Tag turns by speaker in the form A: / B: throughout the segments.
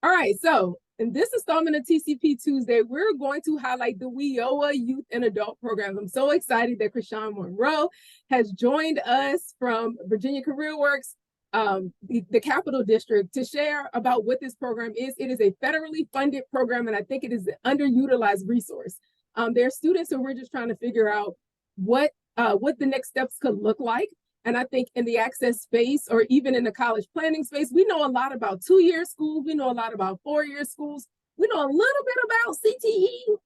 A: All right, so in this installment of TCP Tuesday, we're going to highlight the WIOA Youth and Adult Programs. I'm so excited that Krishawn Monroe has joined us from Virginia CareerWorks, the Capital District, to share about what this program is. It is a federally funded program, and I think it is an underutilized resource. There are students who we're just trying to figure out what the next steps could look like. And I think in the access space, or even in the college planning space, we know a lot about 2-year schools. We know a lot about 4-year schools. We know a little bit about CTE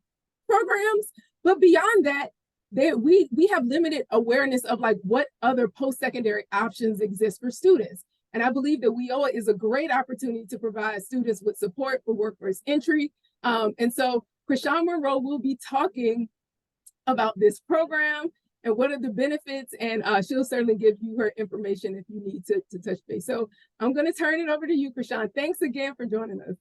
A: programs, but beyond that, we have limited awareness of like what other post-secondary options exist for students. And I believe that WIOA is a great opportunity to provide students with support for workforce entry. And so Krishawn Monroe will be talking about this program and what are the benefits, and she'll certainly give you her information if you need to touch base. So I'm going to turn it over to you, Krishawn. Thanks again for joining us.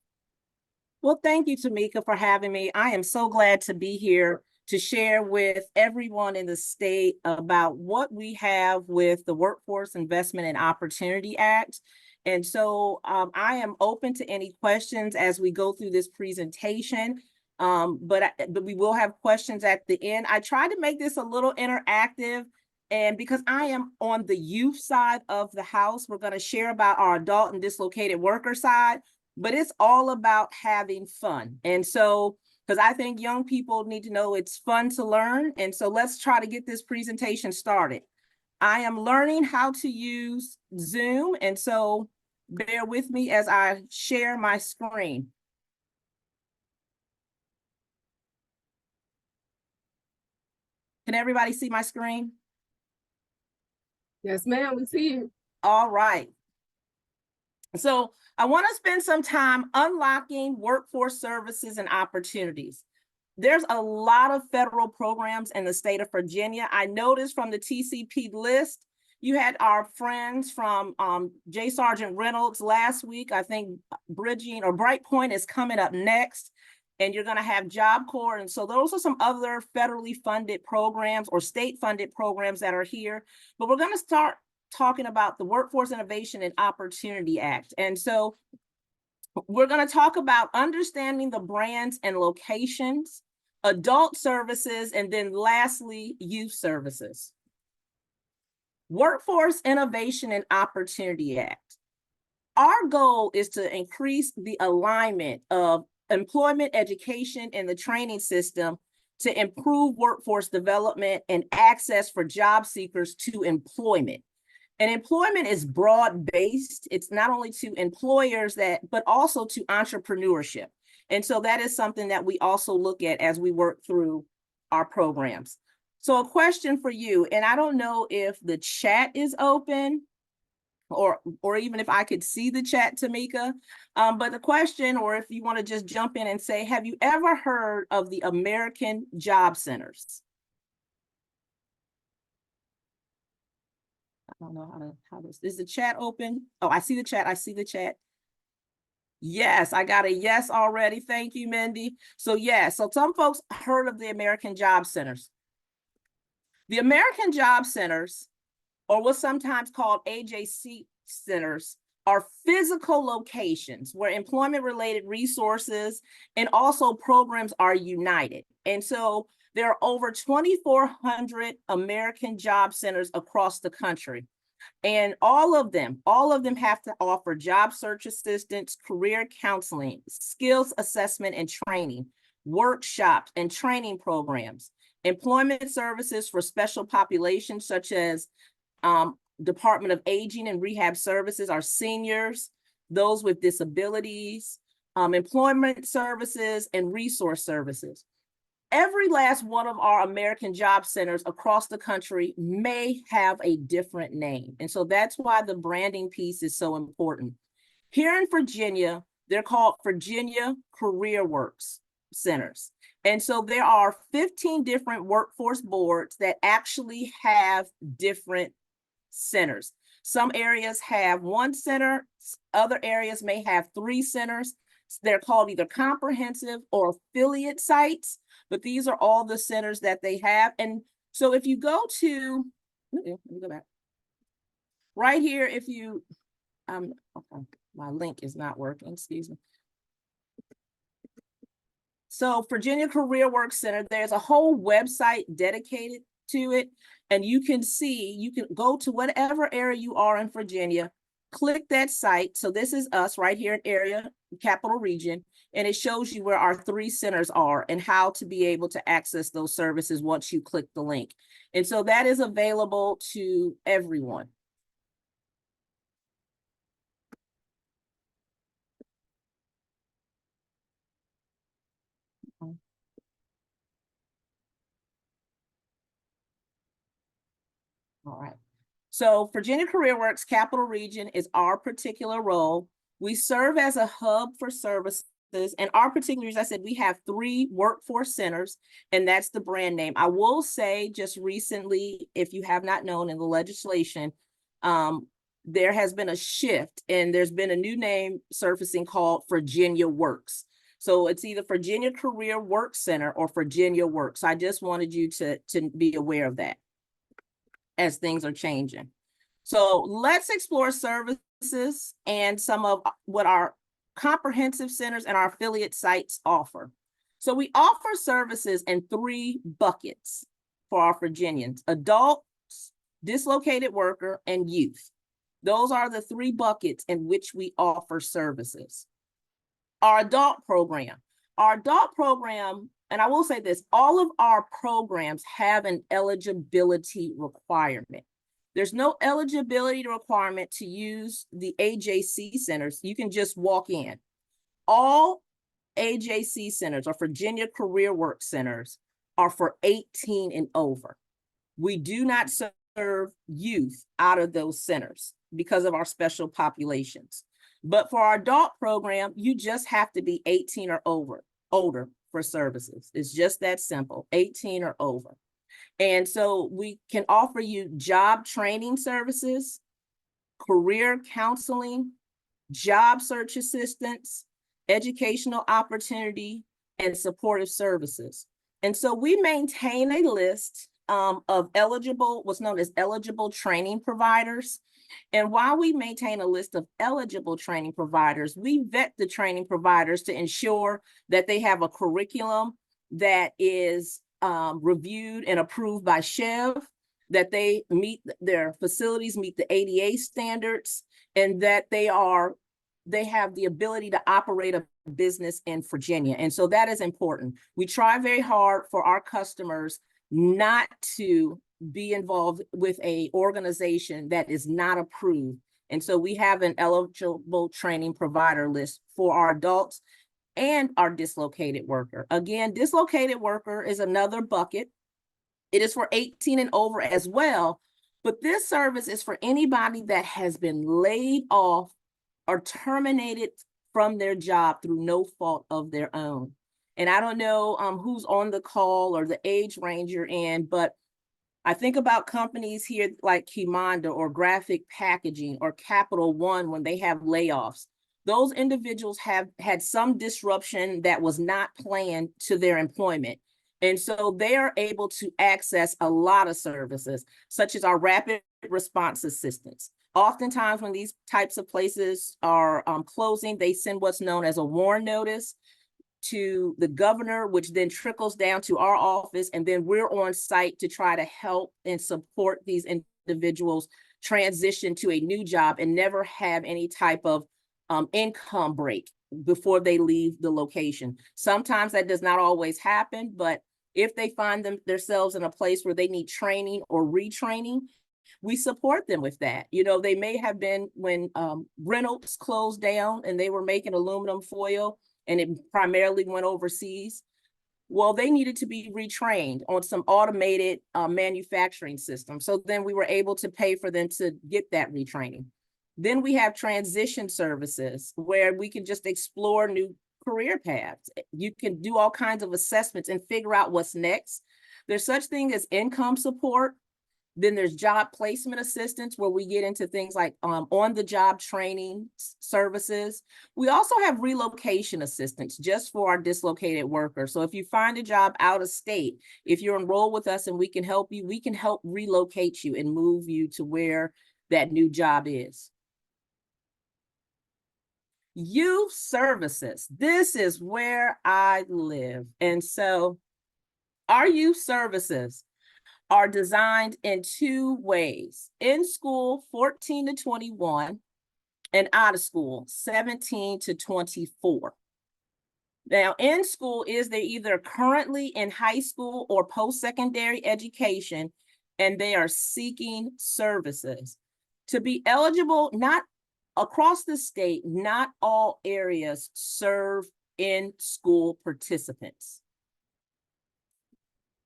B: Well, thank you, Tamika, for having me. I am so glad to be here to share with everyone in the state about what we have with the Workforce Investment and Opportunity Act. And so I am open to any questions as we go through this presentation. But we will have questions at the end. I tried to make this a little interactive, and because I am on the youth side of the house, we're going to share about our adult and dislocated worker side, but it's all about having fun. And so, because I think young people need to know it's fun to learn. And so let's try to get this presentation started. I am learning how to use Zoom, and so bear with me as I share my screen. Can everybody see my screen?
A: Yes, ma'am, we see you.
B: All right. So I want to spend some time unlocking workforce services and opportunities. There's a lot of federal programs in the state of Virginia. I noticed from the TCP list, you had our friends from J. Sargent Reynolds last week. I think Bridging or Brightpoint is coming up next. And you're going to have Job Corps. And so those are some other federally funded programs or state funded programs that are here. But we're going to start talking about the Workforce Innovation and Opportunity Act. And so we're going to talk about understanding the brands and locations, adult services, and then lastly, youth services. Workforce Innovation and Opportunity Act. Our goal is to increase the alignment of employment, education, and the training system to improve workforce development and access for job seekers to employment. And employment is broad-based. It's not only to employers but also to entrepreneurship. And so that is something that we also look at as we work through our programs. So a question for you, and I don't know if the chat is open, or even if I could see the chat, Tamika, but the question, or if you want to just jump in and say, have you ever heard of the American Job Centers? I don't know how this, is the chat open? Oh, I see the chat, I see the chat. Yes, I got a yes already. Thank you, Mindy. So yes, so some folks heard of the American Job Centers. The American Job Centers, or what's sometimes called AJC centers, are physical locations where employment-related resources and also programs are united. And so there are over 2,400 American Job Centers across the country. And all of them have to offer job search assistance, career counseling, skills assessment and training, workshops and training programs, employment services for special populations such as Department of Aging and Rehab Services, our seniors, those with disabilities, employment services, and resource services. Every last one of our American Job Centers across the country may have a different name. And so that's why the branding piece is so important. Here in Virginia, they're called Virginia CareerWorks Centers. And so there are 15 different workforce boards that actually have different centers. Some areas have one center, other areas may have 3 centers. They're called either comprehensive or affiliate sites, but these are all the centers that they have. And so if you go to, let me go back. Right here, if you, okay, my link is not working, excuse me. So Virginia Career Work Center, there's a whole website dedicated to it. And you can see, you can go to whatever area you are in Virginia, click that site. So this is us right here in area, Capital Region, and it shows you where our 3 centers are and how to be able to access those services once you click the link. And so that is available to everyone. All right. So Virginia Career Works Capital Region is our particular role. We serve as a hub for services. And our particular, as I said, we have 3 workforce centers, and that's the brand name. I will say just recently, if you have not known in the legislation, there has been a shift and there's been a new name surfacing called Virginia Works. So it's either Virginia Career Work Center or Virginia Works. I just wanted you to be aware of that as things are changing. So let's explore services and some of what our comprehensive centers and our affiliate sites offer. So we offer services in 3 buckets for our Virginians: adults, dislocated worker, and youth. Those are the 3 buckets in which we offer services. Our adult program. Our adult program, and I will say this, all of our programs have an eligibility requirement. There's no eligibility requirement to use the AJC centers. You can just walk in. All AJC centers or Virginia Career Work Centers are for 18 and over. We do not serve youth out of those centers because of our special populations. But for our adult program, you just have to be 18 or older for services. It's just that simple, 18 or over. And so we can offer you job training services, career counseling, job search assistance, educational opportunity, and supportive services. And so we maintain a list of eligible, what's known as eligible training providers. And while we maintain a list of eligible training providers, we vet the training providers to ensure that they have a curriculum that is reviewed and approved by SHEV, that they meet, their facilities meet the ADA standards, and that they have the ability to operate a business in Virginia. And so that is important. We try very hard for our customers not to be involved with an organization that is not approved. And so we have an eligible training provider list for our adults and our dislocated worker. Again, dislocated worker is another bucket. It is for 18 and over as well, but this service is for anybody that has been laid off or terminated from their job through no fault of their own. And I don't know who's on the call or the age range you're in, but I think about companies here like Kimanda or Graphic Packaging or Capital One when they have layoffs. Those individuals have had some disruption that was not planned to their employment. And so they are able to access a lot of services, such as our rapid response assistance. Oftentimes when these types of places are closing, they send what's known as a warn notice to the governor, which then trickles down to our office. And then we're on site to try to help and support these individuals transition to a new job and never have any type of income break before they leave the location. Sometimes that does not always happen, but if they find themselves in a place where they need training or retraining, we support them with that. You know, they may have been when Reynolds closed down and they were making aluminum foil and it primarily went overseas. Well, they needed to be retrained on some automated manufacturing system. So then we were able to pay for them to get that retraining. Then we have transition services where we can just explore new career paths. You can do all kinds of assessments and figure out what's next. There's such thing as income support. Then there's job placement assistance where we get into things like on-the-job training services. We also have relocation assistance just for our dislocated workers. So if you find a job out of state, if you're enrolled with us and we can help you, we can help relocate you and move you to where that new job is. Youth services. This is where I live. And so our youth services are designed in two ways: in school, 14 to 21, and out of school, 17 to 24. Now, in school is they're either currently in high school or post-secondary education, and they are seeking services. To be eligible, not across the state, not all areas serve in-school participants.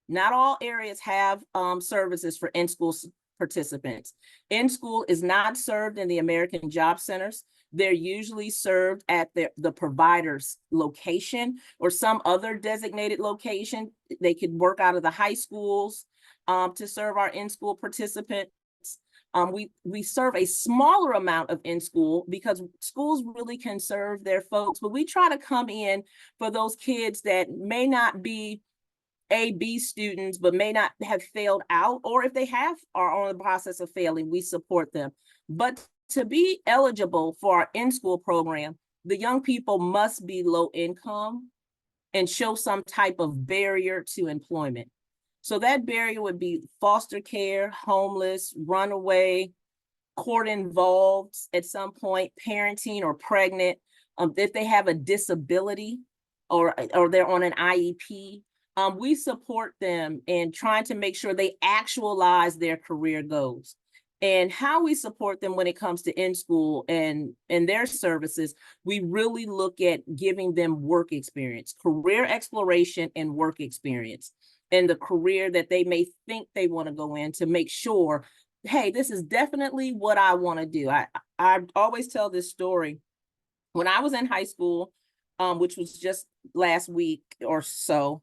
B: Not all areas have services for in-school participants. In-school is not served in the American Job Centers. They're usually served at the provider's location or some other designated location. They could work out of the high schools to serve our in-school participants. We serve a smaller amount of in-school because schools really can serve their folks, but we try to come in for those kids that may not be A/B students, but may not have failed out, or if they are on the process of failing, we support them. But to be eligible for our in-school program, the young people must be low income and show some type of barrier to employment. So that barrier would be foster care, homeless, runaway, court involved at some point, parenting or pregnant, if they have a disability or they're on an IEP. We support them in trying to make sure they actualize their career goals. And how we support them when it comes to in-school and their services, we really look at giving them work experience, career exploration and work experience, and the career that they may think they want to go in, to make sure, hey, this is definitely what I want to do. I always tell this story. When I was in high school, which was just last week or so,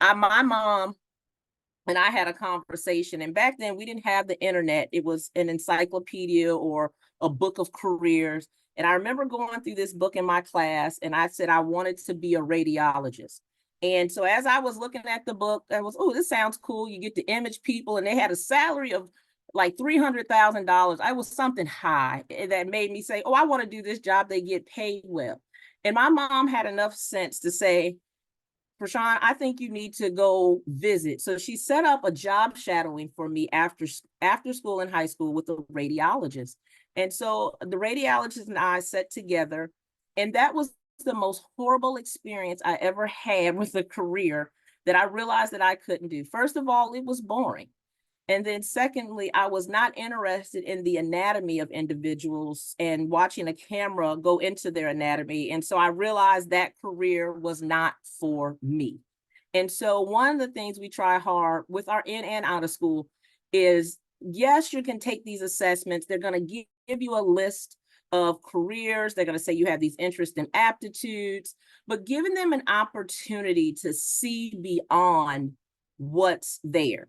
B: my mom and I had a conversation, and back then we didn't have the internet. It was an encyclopedia or a book of careers. And I remember going through this book in my class, and I said I wanted to be a radiologist. And so as I was looking at the book, I was, oh, this sounds cool. You get to image people, and they had a salary of like $300,000. I was something high that made me say, oh, I want to do this job. They get paid well. And my mom had enough sense to say, Krishawn, I think you need to go visit. So she set up a job shadowing for me after school in high school with a radiologist. And so the radiologist and I sat together, and that was the most horrible experience I ever had with a career that I realized that I couldn't do. First of all, it was boring. And then secondly, I was not interested in the anatomy of individuals and watching a camera go into their anatomy. And so I realized that career was not for me. And so one of the things we try hard with our in and out of school is, yes, you can take these assessments. They're going to give you a list of careers. They're going to say you have these interests and aptitudes, but giving them an opportunity to see beyond what's there.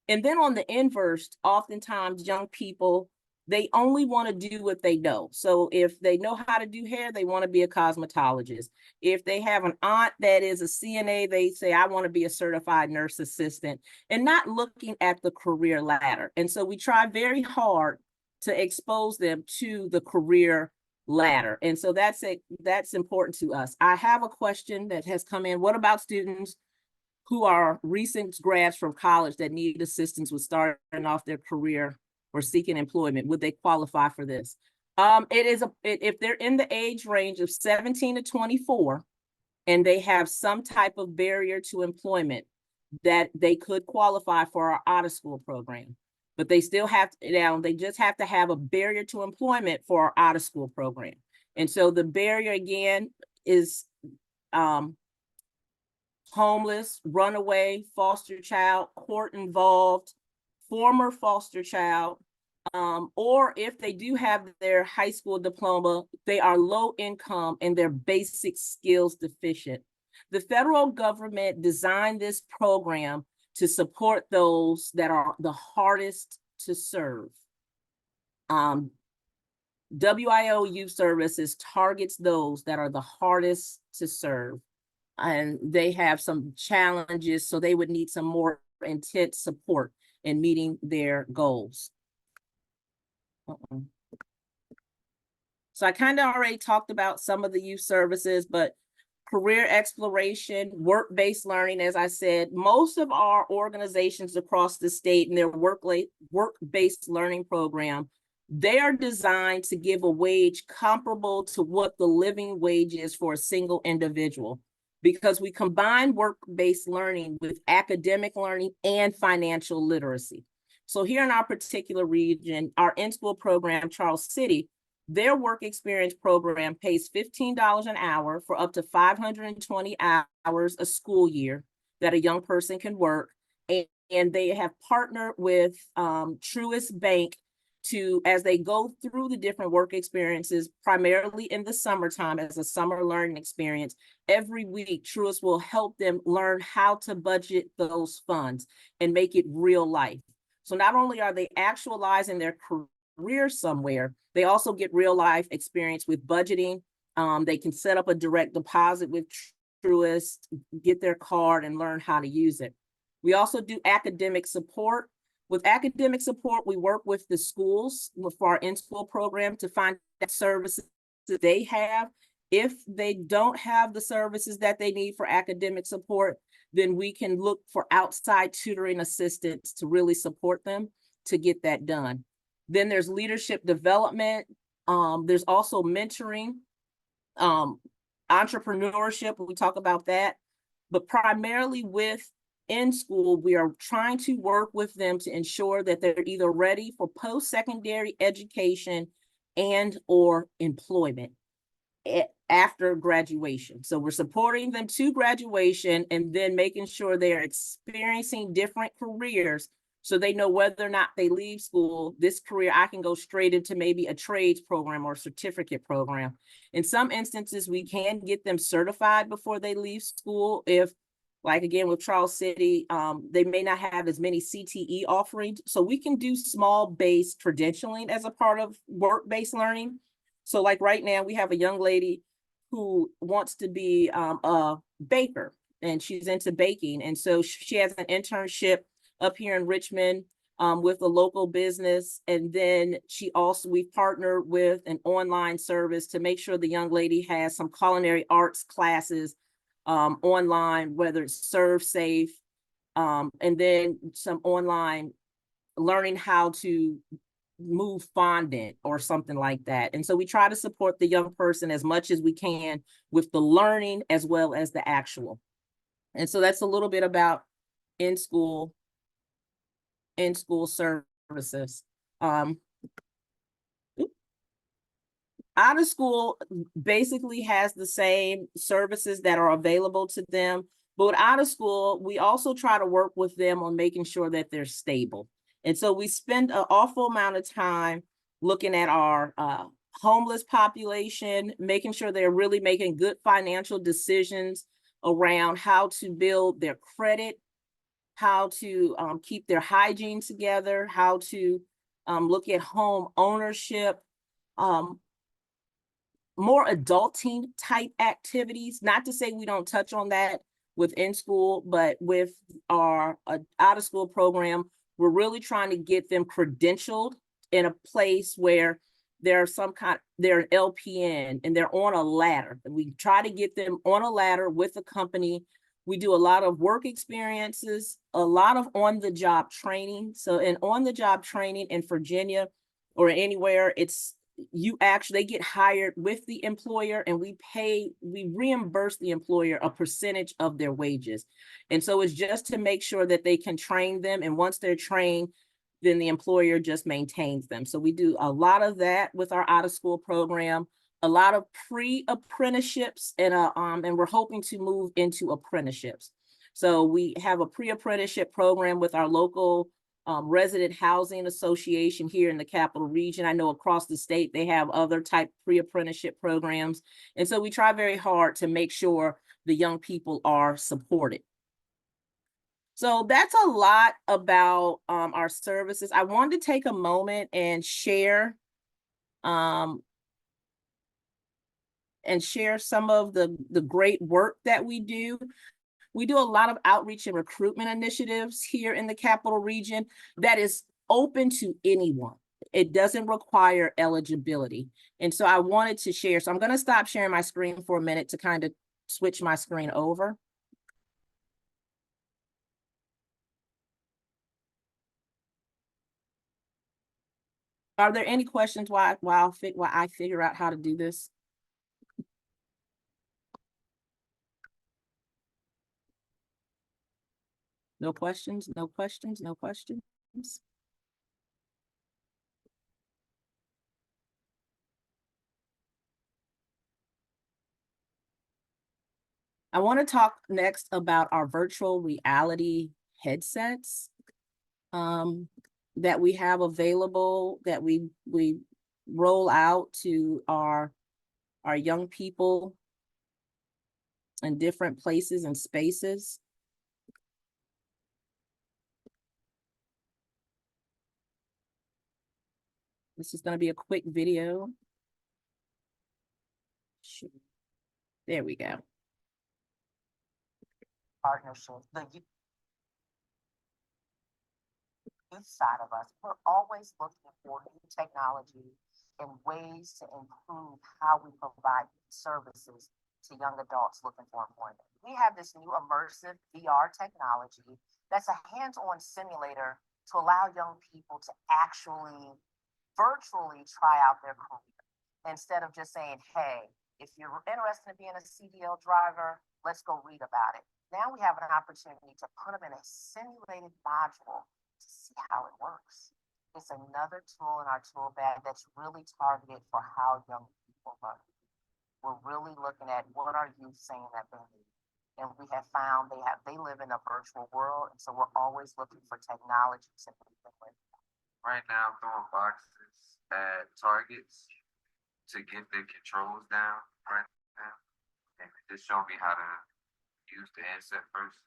B: And then on the inverse, oftentimes young people, they only want to do what they know. So if they know how to do hair, they want to be a cosmetologist. If they have an aunt that is a CNA, they say, I want to be a certified nurse assistant, and not looking at the career ladder. And so we try very hard to expose them to the career ladder. And so that's important to us. I have a question that has come in. What about students who are recent grads from college that need assistance with starting off their career or seeking employment? Would they qualify for this? If they're in the age range of 17 to 24 and they have some type of barrier to employment, that they could qualify for our out of school program. But they still have to, they just have to have a barrier to employment for our out of school program. And so the barrier again is homeless, runaway, foster child, court involved, former foster child, or if they do have their high school diploma, they are low income and they're basic skills deficient. The federal government designed this program to support those that are the hardest to serve. WIOA Youth Services targets those that are the hardest to serve, and they have some challenges, so they would need some more intense support in meeting their goals. So I kind of already talked about some of the youth services, but career exploration, work-based learning, as I said, most of our organizations across the state and their work-based learning program, they are designed to give a wage comparable to what the living wage is for a single individual, because we combine work-based learning with academic learning and financial literacy. So here in our particular region, our in-school program, Charles City, their work experience program pays $15 an hour for up to 520 hours a school year that a young person can work. And they have partnered with Truist Bank to, as they go through the different work experiences, primarily in the summertime as a summer learning experience, every week Truist will help them learn how to budget those funds and make it real life. So not only are they actualizing their career somewhere, they also get real life experience with budgeting. They can set up a direct deposit with Truist, get their card, and learn how to use it. We also do academic support. With academic support, we work with the schools for our in-school program to find services that they have. If they don't have the services that they need for academic support, then we can look for outside tutoring assistance to really support them to get that done. Then there's leadership development. There's also mentoring, entrepreneurship. We talk about that, but primarily with in school, we are trying to work with them to ensure that they're either ready for post-secondary education and or employment after graduation. So we're supporting them to graduation and then making sure they're experiencing different careers so they know whether or not they leave school, this career, I can go straight into maybe a trades program or certificate program. In some instances, we can get them certified before they leave school. If, like again, with Charles City, they may not have as many CTE offerings. So we can do small base credentialing as a part of work-based learning. So like right now, we have a young lady who wants to be a baker, and she's into baking. And so she has an internship up here in Richmond with a local business. And then we've partnered with an online service to make sure the young lady has some culinary arts classes online, whether it's Serve Safe, and then some online learning how to move fondant or something like that. And so we try to support the young person as much as we can with the learning as well as the actual. And so that's a little bit about in-school services. Out of school basically has the same services that are available to them, but out of school, we also try to work with them on making sure that they're stable. And so we spend an awful amount of time looking at our homeless population, making sure they're really making good financial decisions around how to build their credit, how to keep their hygiene together, how to look at home ownership, more adulting type activities. Not to say we don't touch on that within school, but with our out of school program, we're really trying to get them credentialed in a place where they're an LPN and they're on a ladder. And we try to get them on a ladder with a company. We do a lot of work experiences, a lot of on-the-job training. So in on-the-job training in Virginia or anywhere, they get hired with the employer, and we reimburse the employer a percentage of their wages. And so it's just to make sure that they can train them. And once they're trained, then the employer just maintains them. So we do a lot of that with our out of school program, a lot of pre-apprenticeships, and we're hoping to move into apprenticeships. So we have a pre-apprenticeship program with our local resident housing association here in the Capital Region. I know across the state, they have other type pre-apprenticeship programs. And so we try very hard to make sure the young people are supported. So that's a lot about our services. I wanted to take a moment and share some of the great work that we do. We do a lot of outreach and recruitment initiatives here in the Capital Region that is open to anyone. it doesn't require eligibility. And so I wanted to share. So I'm going to stop sharing my screen for a minute to kind of switch my screen over. Are there any questions while I figure out how to do this? No questions, no questions, no questions. I want to talk next about our virtual reality headsets that we have available, that we roll out to our young people in different places and spaces. This is going to be a quick video. There we go.
C: Partnership, the youth side of us, we're always looking for new technology and ways to improve how we provide services to young adults looking for employment. We have this new immersive VR technology that's a hands-on simulator to allow young people to actually virtually try out their career instead of just saying, hey, if you're interested in being a CDL driver, let's go read about it. Now we have an opportunity to put them in a simulated module to see how it works. It's another tool in our tool bag that's really targeted for how young people learn. We're really looking at what are youth saying that they need. And we have found they live in a virtual world, and so we're always looking for technology to meet them with.
D: Right now, I'm throwing boxes at targets to get the controls down right now. And just show me how to use the handset first.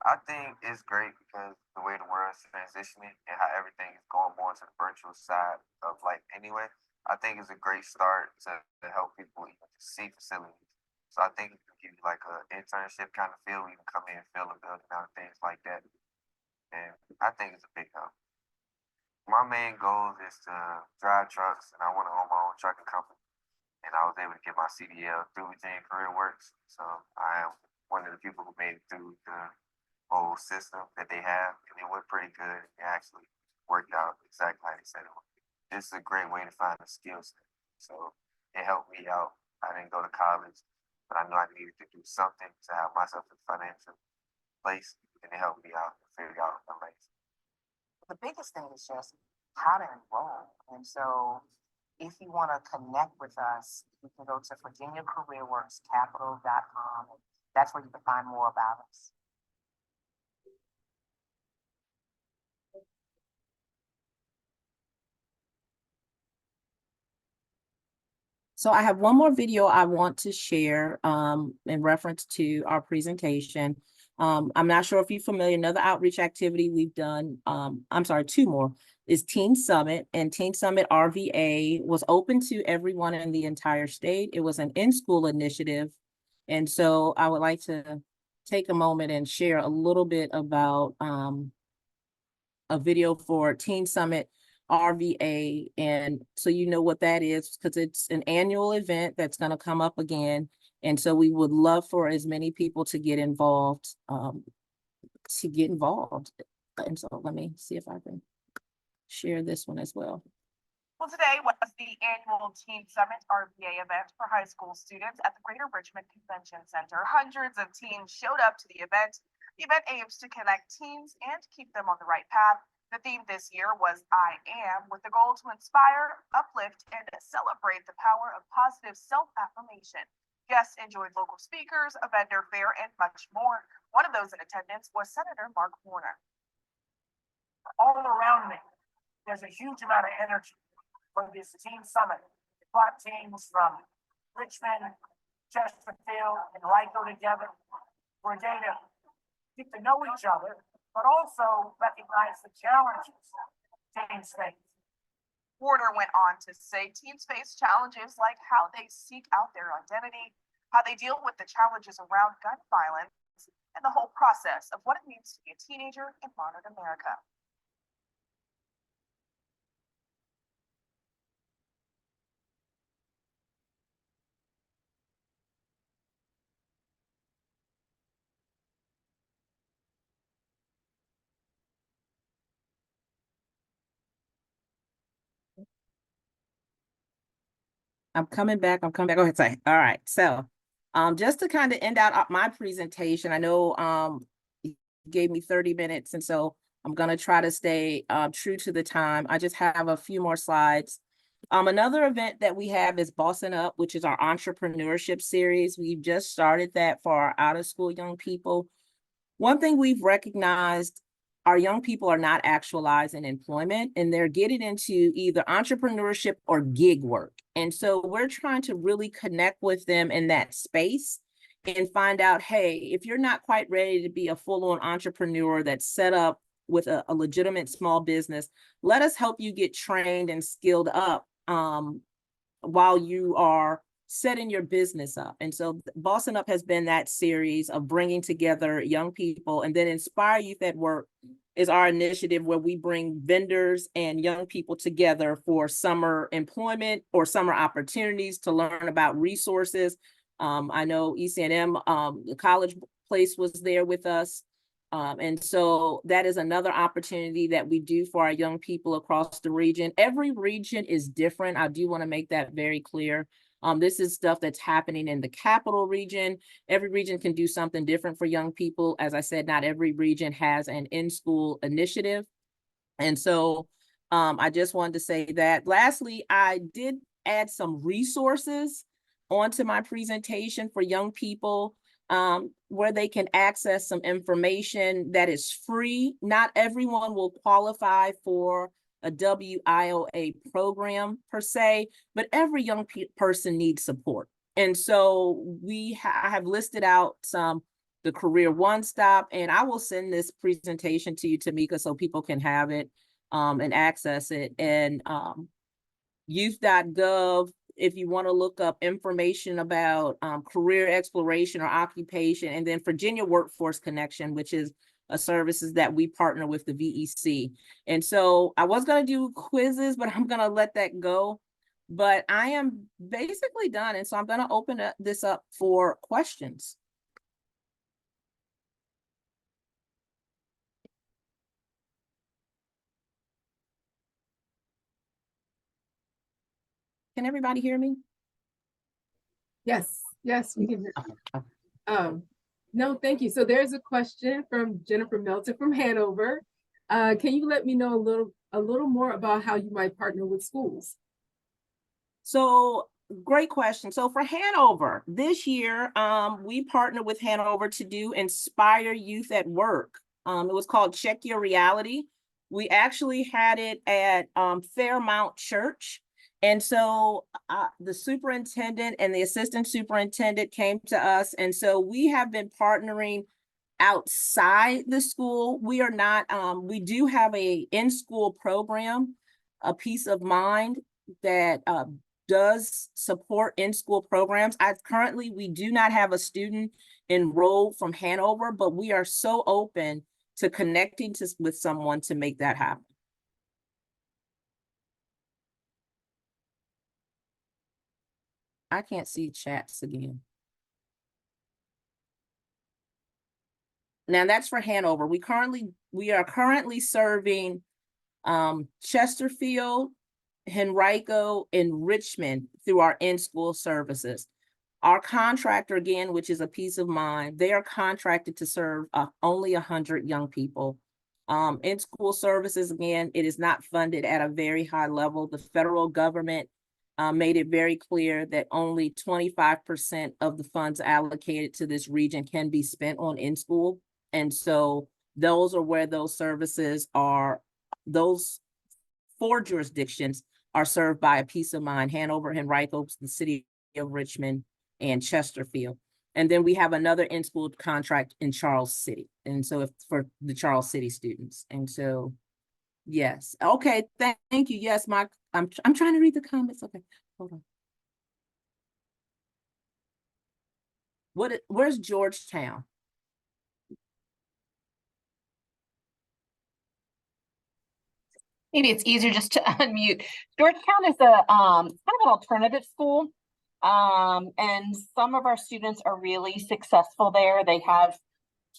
D: I think it's great because the way the world's transitioning and how everything is going more to the virtual side of life anyway, I think it's a great start to help people even see facilities. So I think it can give you like an internship kind of feel. You can come in and feel the building out, things like that. And I think it's a big help. My main goal is to drive trucks, and I want to own my own trucking company. And I was able to get my CDL through Virginia Career Works. So I am one of the people who made it through the whole system that they have, and it went pretty good. It actually worked out exactly how they said it would. This is a great way to find a skill set. So it helped me out. I didn't go to college, but I knew I needed to do something to have myself in a financial place, and it helped me out to figure out my life.
C: The biggest thing is just how to enroll. And so if you want to connect with us, you can go to virginiacareerworkscapital.com. That's where you can find more about us.
B: So I have one more video I want to share in reference to our presentation. I'm not sure if you're familiar, another outreach activity we've done, I'm sorry, two more, is Teen Summit. And Teen Summit RVA was open to everyone in the entire state. It was an in-school initiative. And so I would like to take a moment and share a little bit about a video for Teen Summit RVA. And so you know what that is, because it's an annual event that's going to come up again. And so we would love for as many people to get involved. And so let me see if I can share this one as well.
E: Well, today was the annual Teen Summit RVA event for high school students at the Greater Richmond Convention Center. Hundreds of teens showed up to the event. The event aims to connect teens and keep them on the right path. The theme this year was I Am, with the goal to inspire, uplift, and celebrate the power of positive self-affirmation. Guests enjoyed local speakers, a vendor fair, and much more. One of those in attendance was Senator Mark Warner.
F: All around me, there's a huge amount of energy for this Teen Summit. It brought teams from Richmond, Chesterfield, and Rico together for a day to get to know each other, but also recognize the challenges teens face.
E: Warner went on to say teens face challenges like how they seek out their identity, how they deal with the challenges around gun violence, and the whole process of what it means to be a teenager in modern America.
B: I'm coming back. Go ahead, say. All right. So just to kind of end out my presentation, I know you gave me 30 minutes, and so I'm going to try to stay true to the time. I just have a few more slides. Another event that we have is Bossing Up, which is our entrepreneurship series. We've just started that for our out-of-school young people. One thing we've recognized, our young people are not actualizing employment, and they're getting into either entrepreneurship or gig work. And so we're trying to really connect with them in that space and find out, hey, if you're not quite ready to be a full-on entrepreneur that's set up with a legitimate small business, let us help you get trained and skilled up while you are setting your business up. And so Bossing Up has been that series of bringing together young people. And then Inspire Youth at Work is our initiative where we bring vendors and young people together for summer employment or summer opportunities to learn about resources. I know ECNM, the college place, was there with us. And so that is another opportunity that we do for our young people across the region. Every region is different. I do want to make that very clear. This is stuff that's happening in the capital region. Every region can do something different for young people. As I said, not every region has an in-school initiative. And so I just wanted to say that. Lastly, I did add some resources onto my presentation for young people where they can access some information that is free. Not everyone will qualify for a WIOA program per se, but every young person needs support. And so I have listed out the Career One Stop, and I will send this presentation to you, Tamika, so people can have it and access it. And youth.gov, if you want to look up information about career exploration or occupation, and then Virginia Workforce Connection, which is a services that we partner with the VEC. And so I was going to do quizzes, but I'm going to let that go. But I am basically done. And so I'm going to open this up for questions. Can everybody hear me?
A: Yes, we can hear you. No, thank you. So there's a question from Jennifer Melton from Hanover. Can you let me know a little more about how you might partner with schools?
B: So great question. So for Hanover, this year, we partnered with Hanover to do Inspire Youth at Work. It was called Check Your Reality. We actually had it at Fairmount Church. And so the superintendent and the assistant superintendent came to us. And so we have been partnering outside the school. We are not, we do have a in-school program, a Peace of Mind, that does support in-school programs. Currently, we do not have a student enrolled from Hanover, but we are so open to connecting with someone to make that happen. I can't see chats again. Now that's for Hanover. We are currently serving Chesterfield, Henrico, and Richmond through our in-school services. Our contractor, again, which is a Peace of Mind, they are contracted to serve only 100 young people. In-school services, again, it is not funded at a very high level. The federal government made it very clear that only 25% of the funds allocated to this region can be spent on in-school. And so those are where those services are, those 4 jurisdictions are served by a Peace of Mind: Hanover, Henrico, the city of Richmond, and Chesterfield. And then we have another in-school contract in Charles City. And so it's for the Charles City students. And so, yes. Okay, thank you. Yes, I'm trying to read the comments. Okay, hold on. Where's Georgetown?
G: Maybe it's easier just to unmute. Georgetown is a kind of an alternative school. And some of our students are really successful there. They have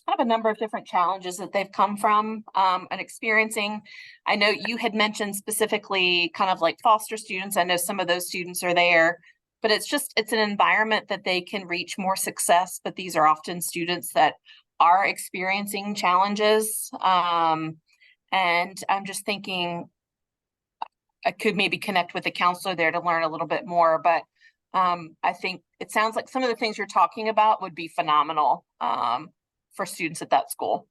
G: kind of a number of different challenges that they've come from and experiencing. I know you had mentioned specifically kind of like foster students. I know some of those students are there. but it's an environment that they can reach more success, but these are often students that are experiencing challenges. And I'm just thinking I could maybe connect with a counselor there to learn a little bit more, but I think it sounds like some of the things you're talking about would be phenomenal for students at that school.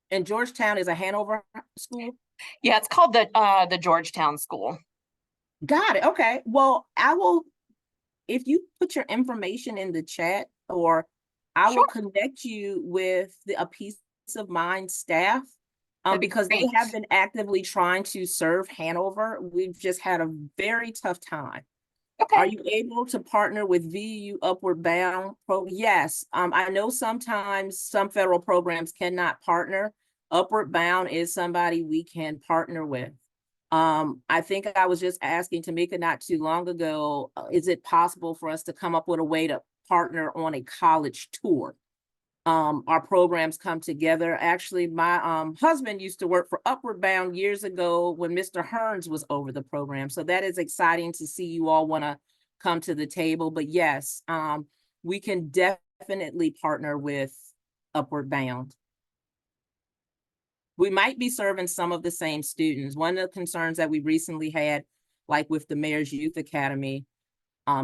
B: And Georgetown is a Hanover school?
G: Yeah, it's called the Georgetown School.
B: Got it. Okay. Well, I will, if you put your information in the chat, or I will connect you with a Peace of Mind staff, because they have been actively trying to serve Hanover. We've just had a very tough time.
G: Okay.
B: Are you able to partner with VU Upward Bound? Yes. I know sometimes some federal programs cannot partner. Upward Bound is somebody we can partner with. I think I was just asking Tamika not too long ago, is it possible for us to come up with a way to partner on a college tour? Our programs come together. Actually, my husband used to work for Upward Bound years ago when Mr. Hearns was over the program. So that is exciting to see you all want to come to the table. But yes, we can definitely partner with Upward Bound. We might be serving some of the same students. One of the concerns that we recently had, like with the Mayor's Youth Academy,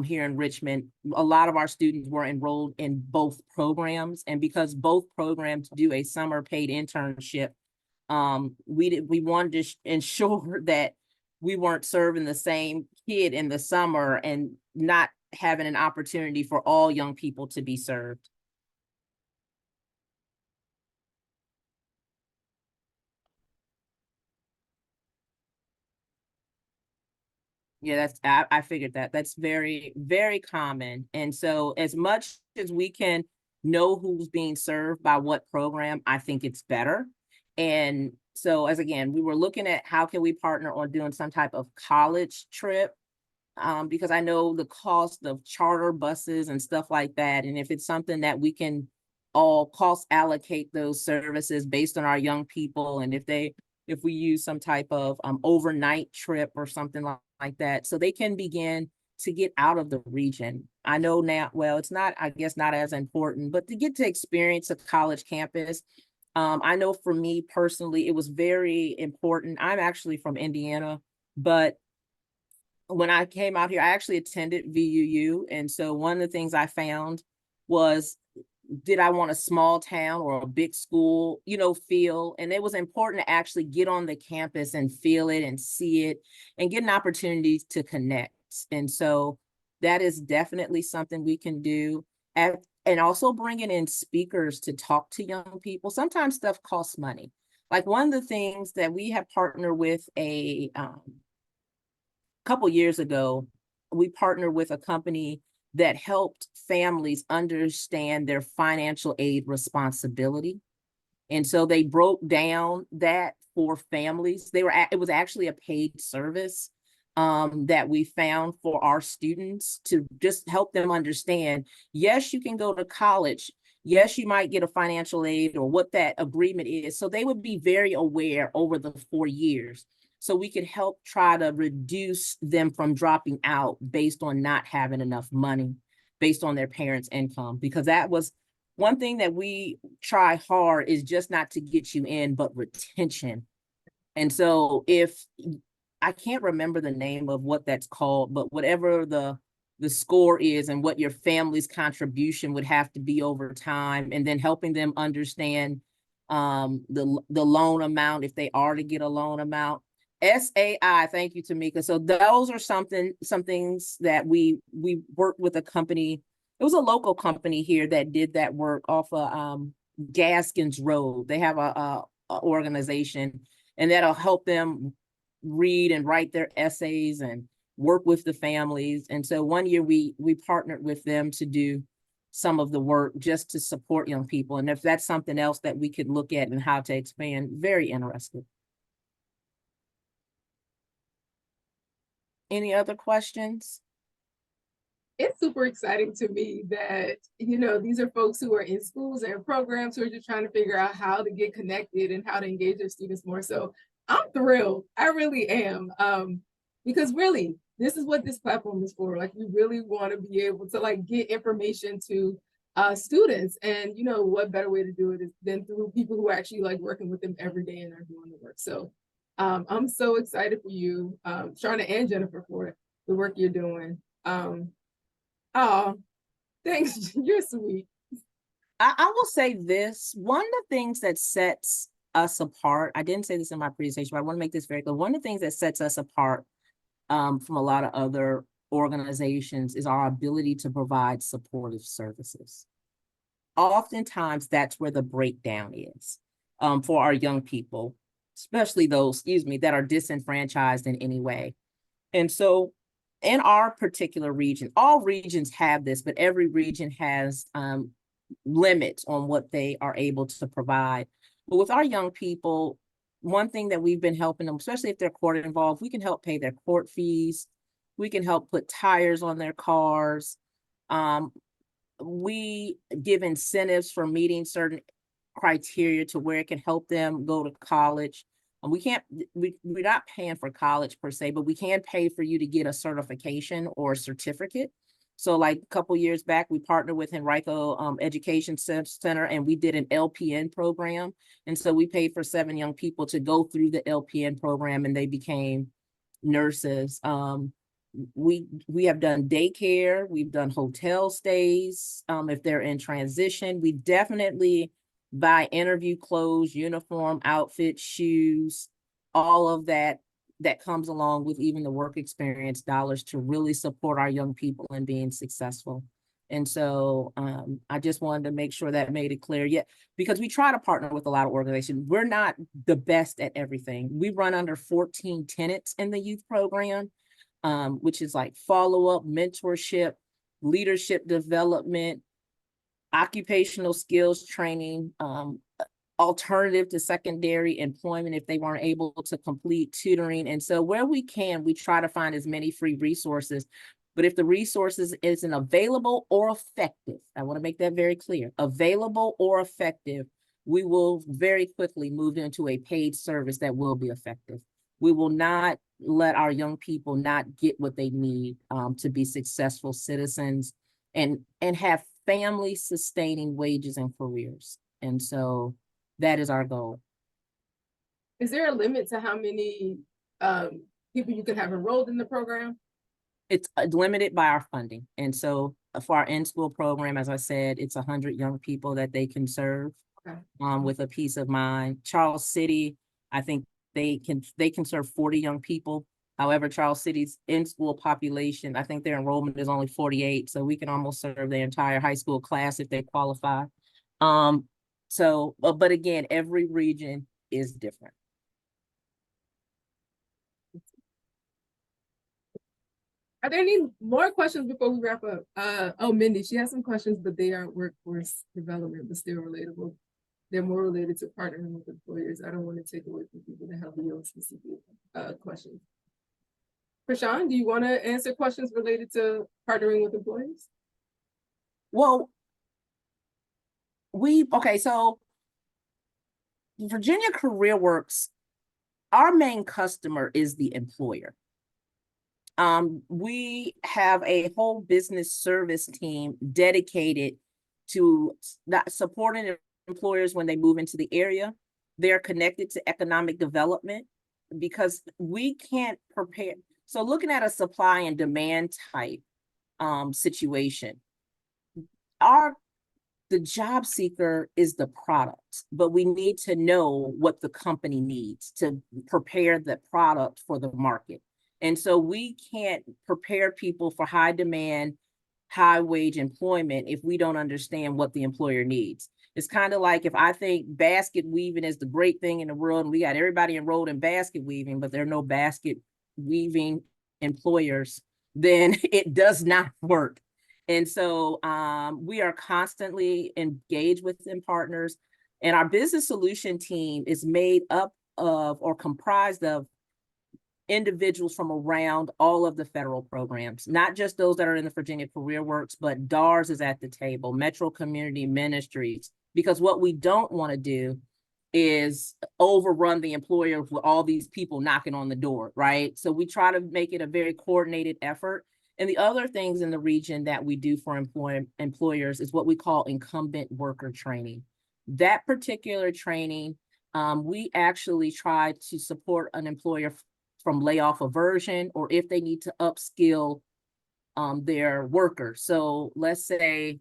B: here in Richmond, a lot of our students were enrolled in both programs, and because both programs do a summer paid internship, we wanted to ensure that we weren't serving the same kid in the summer and not having an opportunity for all young people to be served. Yeah, I figured that's very, very common. And so as much as we can know who's being served by what program, I think it's better. And so again, we were looking at how can we partner on doing some type of college trip, because I know the cost of charter buses and stuff like that. And if it's something that we can all cost allocate those services based on our young people, and if we use some type of overnight trip or something like that, so they can begin to get out of the region. I know now, well, it's not, I guess, not as important, but to get to experience a college campus. I know for me personally, it was very important. I'm actually from Indiana, but when I came out here, I actually attended VUU. And so one of the things I found was, did I want a small town or a big school, feel? And it was important to actually get on the campus and feel it and see it and get an opportunity to connect. And so that is definitely something we can do. And also bringing in speakers to talk to young people. Sometimes stuff costs money. Like one of the things that we have partnered with a couple years ago, we partnered with a company that helped families understand their financial aid responsibility. And so they broke down that for families. It was actually a paid service that we found for our students to just help them understand, yes, you can go to college. Yes, you might get a financial aid or what that agreement is. So they would be very aware over the 4 years. So we could help try to reduce them from dropping out based on not having enough money, based on their parents' income, because that was one thing that we try hard, is just not to get you in, but retention. And so if I can't remember the name of what that's called, but whatever the score is and what your family's contribution would have to be over time, and then helping them understand the loan amount if they are to get a loan amount. SAI, thank you, Tamika. So those are some things that we worked with a company. It was a local company here that did that work off of Gaskins Road. They have a organization, and that'll help them read and write their essays and work with the families. And so one year we partnered with them to do some of the work just to support young people. And if that's something else that we could look at and how to expand, very interested. Any other questions?
A: It's super exciting to me that, these are folks who are in schools and programs who are just trying to figure out how to get connected and how to engage their students more. So I'm thrilled. I really am. Because really, this is what this platform is for. Like, we really want to be able to like get information to students, and you know what better way to do it is than through people who are actually like working with them every day and are doing the work. So I'm so excited for you, Shauna and Jennifer, for the work you're doing. Oh, thanks. You're sweet.
B: I will say this, one of the things that sets us apart, I didn't say this in my presentation, but I want to make this very clear. One of the things that sets us apart from a lot of other organizations is our ability to provide supportive services. Oftentimes, that's where the breakdown is for our young people, especially those, that are disenfranchised in any way. And so in our particular region, all regions have this, but every region has limits on what they are able to provide. But with our young people, one thing that we've been helping them, especially if they're court involved, we can help pay their court fees. We can help put tires on their cars. We give incentives for meeting certain criteria to where it can help them go to college. And we're not paying for college per se, but we can pay for you to get a certification or a certificate. So like a couple years back, we partnered with Henrico Education Center, and we did an LPN program. And so we paid for 7 young people to go through the LPN program, and they became nurses. We have done daycare, we've done hotel stays. If they're in transition, we definitely buy interview clothes, uniform, outfit, shoes, all of that comes along with even the work experience dollars to really support our young people in being successful. And so I just wanted to make sure that made it clear. Yeah, because we try to partner with a lot of organizations. We're not the best at everything. We run under 14 tenets in the youth program, which is like follow-up, mentorship, leadership development, occupational skills training, alternative to secondary employment if they weren't able to complete tutoring. And so where we can, we try to find as many free resources. But if the resources isn't available or effective, I want to make that very clear, available or effective, we will very quickly move into a paid service that will be effective. We will not let our young people not get what they need to be successful citizens and have family sustaining wages and careers. And so that is our goal.
A: Is there a limit to how many people you can have enrolled in the program?
B: It's limited by our funding. And so for our in-school program, as I said, it's 100 young people that they can serve with a peace of mind. Charles City, I think they can serve 40 young people. However, Charles City's in-school population, I think their enrollment is only 48. So we can almost serve the entire high school class if they qualify. So, but again, every region is different.
A: Are there any more questions before we wrap up? Oh, Mindy, she has some questions, but they aren't workforce development, but still relatable. They're more related to partnering with employers. I don't want to take away from people that have real specific questions. Krishawn, do you want to answer questions related to partnering with employers?
B: Well, so Virginia CareerWorks, our main customer is the employer. We have a whole business service team dedicated to supporting employers when they move into the area. They're connected to economic development because we can't prepare. So looking at a supply and demand type situation, the job seeker is the product, but we need to know what the company needs to prepare the product for the market. And so we can't prepare people for high demand, high wage employment if we don't understand what the employer needs. It's kind of like if I think basket weaving is the great thing in the world and we got everybody enrolled in basket weaving, but there are no basket weaving employers, then it does not work. And so we are constantly engaged with them partners, and our business solution team is made up of or comprised of individuals from around all of the federal programs, not just those that are in the Virginia CareerWorks, but DARS is at the table, Metro Community Ministries, because what we don't want to do is overrun the employer with all these people knocking on the door, right? So we try to make it a very coordinated effort. And the other things in the region that we do for employers is what we call incumbent worker training. That particular training, we actually try to support an employer from layoff aversion, or if they need to upskill their workers. So let's say,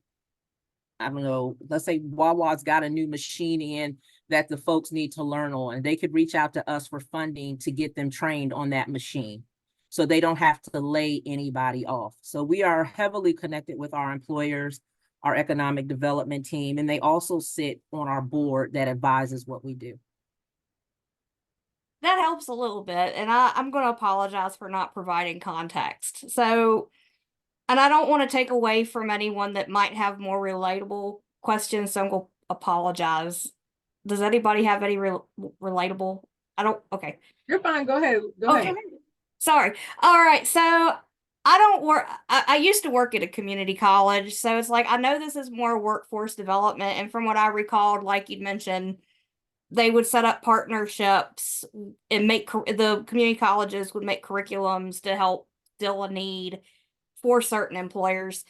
B: I don't know, let's say Wawa's got a new machine in that the folks need to learn on. They could reach out to us for funding to get them trained on that machine, so they don't have to lay anybody off. So we are heavily connected with our employers, our economic development team, and they also sit on our board that advises what we do.
H: That helps a little bit, and I'm going to apologize for not providing context. So, and I don't want to take away from anyone that might have more relatable questions, so I'm going to apologize. Does anybody have any relatable? I don't, okay.
A: You're fine, go ahead, go ahead.
H: Sorry. All right, so I don't work, I used to work at a community college, so it's like, I know this is more workforce development, and from what I recalled, like you'd mentioned, they would set up partnerships and make, the community colleges would make curriculums to help fill a need for certain employers.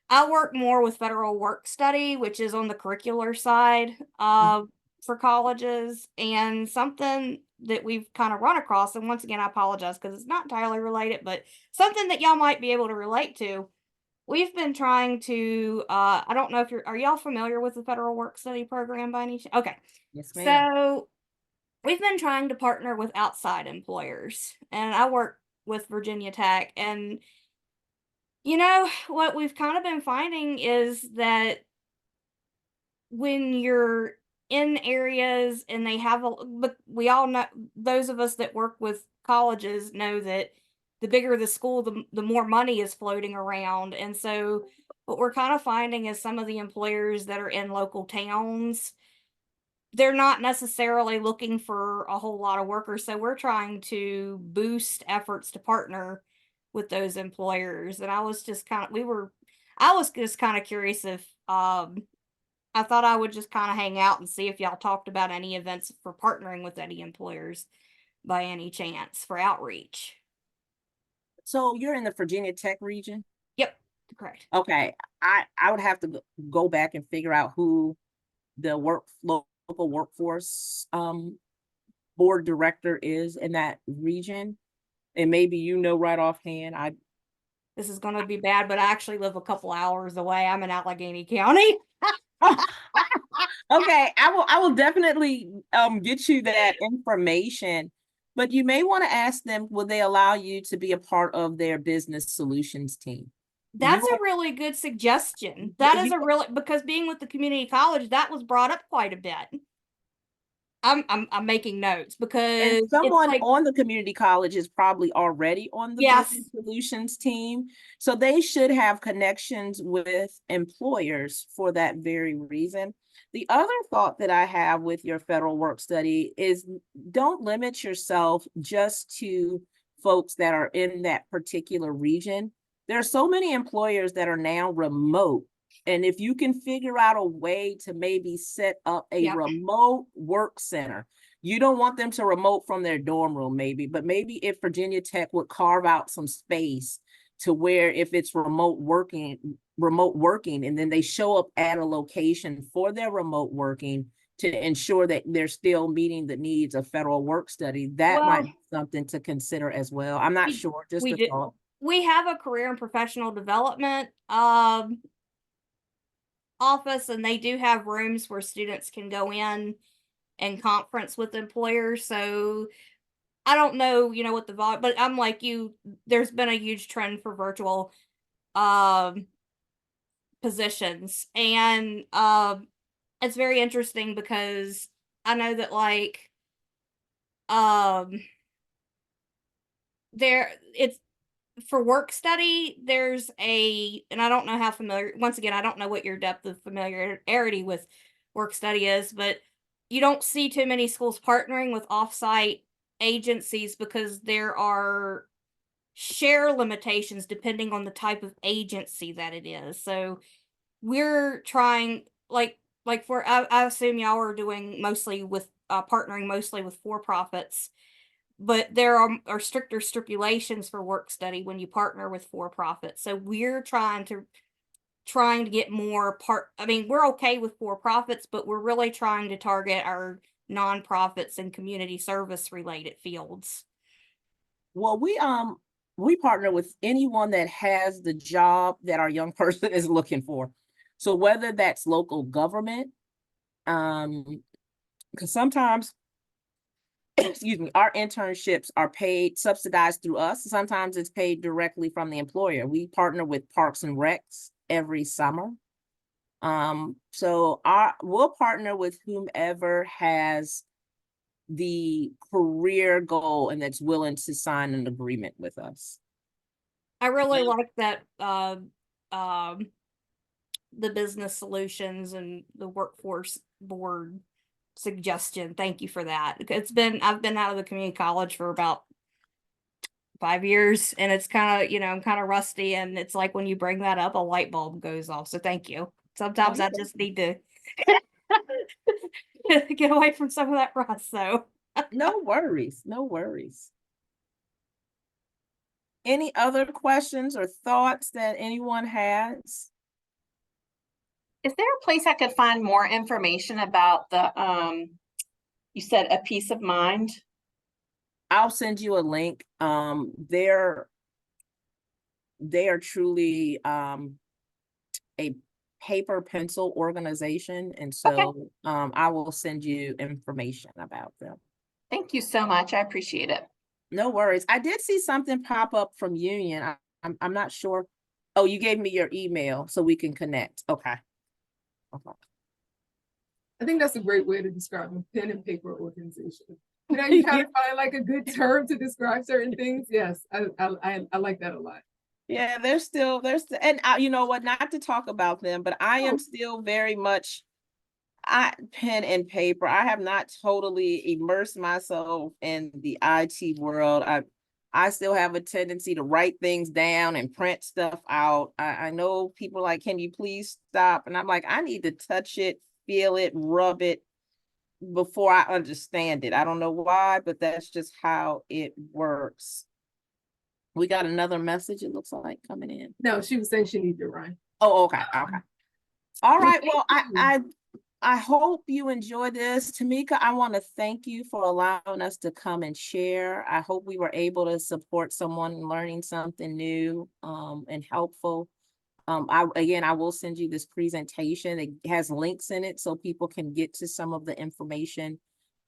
H: I work more with federal work study, which is on the curricular side for colleges, and something that we've kind of run across, and once again, I apologize because it's not entirely related, but something that y'all might be able to relate to. We've been trying to, I don't know if are y'all familiar with the federal work study program by any chance? Okay.
B: Yes, ma'am.
H: So we've been trying to partner with outside employers, and I work with Virginia Tech, and you know, what we've kind of been finding is that when you're in areas and they have but we all know, those of us that work with colleges know that the bigger the school, the more money is floating around. And so what we're kind of finding is some of the employers that are in local towns, they're not necessarily looking for a whole lot of workers. So we're trying to boost efforts to partner with those employers. And I was just kind of, I was just kind of curious if, I thought I would just kind of hang out and see if y'all talked about any events for partnering with any employers by any chance for outreach.
B: So you're in the Virginia Tech region?
H: Yep, correct.
B: Okay, I would have to go back and figure out who the local workforce board director is in that region, and maybe you know right offhand.
H: This is going to be bad, but I actually live a couple hours away. I'm in Allegheny County.
B: Okay, I will definitely get you that information, but you may want to ask them, will they allow you to be a part of their business solutions team?
H: That's a really good suggestion. That is a really, because being with the community college, that was brought up quite a bit. I'm making notes because
B: and someone on the community college is probably already on the business solutions team. So they should have connections with employers for that very reason. The other thought that I have with your federal work study is don't limit yourself just to folks that are in that particular region. There are so many employers that are now remote. And if you can figure out a way to maybe set up a remote work center, you don't want them to remote from their dorm room, maybe, but maybe if Virginia Tech would carve out some space to where if it's remote working, and then they show up at a location for their remote working to ensure that they're still meeting the needs of federal work study, that might be something to consider as well. I'm not sure, just a thought.
H: We have a career and professional development office, and they do have rooms where students can go in and conference with employers. So I don't know, you know, what the vibe, but I'm like you, there's been a huge trend for virtual positions, and it's very interesting because I know that like it's for work study, there's and I don't know how familiar, once again, I don't know what your depth of familiarity with work study is, but you don't see too many schools partnering with offsite agencies because there are share limitations depending on the type of agency that it is. So we're trying, like for, I assume y'all are doing mostly with partnering mostly with for-profits, but there are stricter stipulations for work study when you partner with for-profits. So we're trying to get more I mean, we're okay with for-profits, but we're really trying to target our nonprofits and community service related fields.
B: Well, we partner with anyone that has the job that our young person is looking for. So whether that's local government, because sometimes, excuse me, our internships are paid, subsidized through us. Sometimes it's paid directly from the employer. We partner with Parks and Recs every summer. So we'll partner with whomever has the career goal and that's willing to sign an agreement with us.
H: I really like that the business solutions and the workforce board suggestion. Thank you for that. I've been out of the community college for about 5 years, and it's kind of, I'm kind of rusty, and it's like when you bring that up, a light bulb goes off. So thank you. Sometimes I just need to get away from some of that rust. So
B: no worries, no worries. Any other questions or thoughts that anyone has?
G: Is there a place I could find more information about the, you said a peace of mind?
B: I'll send you a link. They are truly a paper pencil organization. And so I will send you information about them.
G: Thank you so much. I appreciate it.
B: No worries. I did see something pop up from Union. I'm not sure. Oh, you gave me your email so we can connect. Okay.
A: I think that's a great way to describe a pen and paper organization. You know, you kind of find like a good term to describe certain things. Yes, I like that a lot.
B: Yeah, there's still, and you know what, not to talk about them, but I am still very much pen and paper. I have not totally immersed myself in the IT world. I still have a tendency to write things down and print stuff out. I know people are like, can you please stop? And I'm like, I need to touch it, feel it, rub it before I understand it. I don't know why, but that's just how it works. We got another message, it looks like, coming in.
A: No, she was saying she needed to run.
B: Oh, okay. All right. Well, I hope you enjoy this. Tamika, I want to thank you for allowing us to come and share. I hope we were able to support someone learning something new and helpful. I will send you this presentation. It has links in it so people can get to some of the information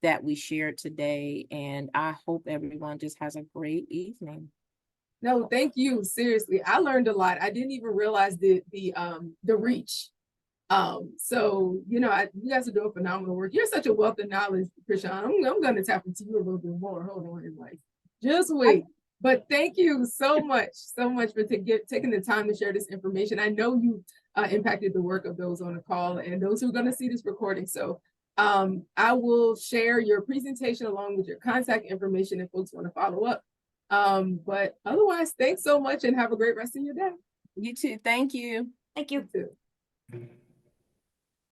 B: that we shared today. And I hope everyone just has a great evening.
A: No, thank you. Seriously, I learned a lot. I didn't even realize the reach. So you guys are doing phenomenal work. You're such a wealth of knowledge, Krishawn. I'm going to tap into you a little bit more. Hold on, like, just wait. But thank you so much for taking the time to share this information. I know you impacted the work of those on the call and those who are going to see this recording. So I will share your presentation along with your contact information if folks want to follow up. But otherwise, thanks so much and have a great rest of your day.
B: You too. Thank you.
H: Thank you.
A: You too.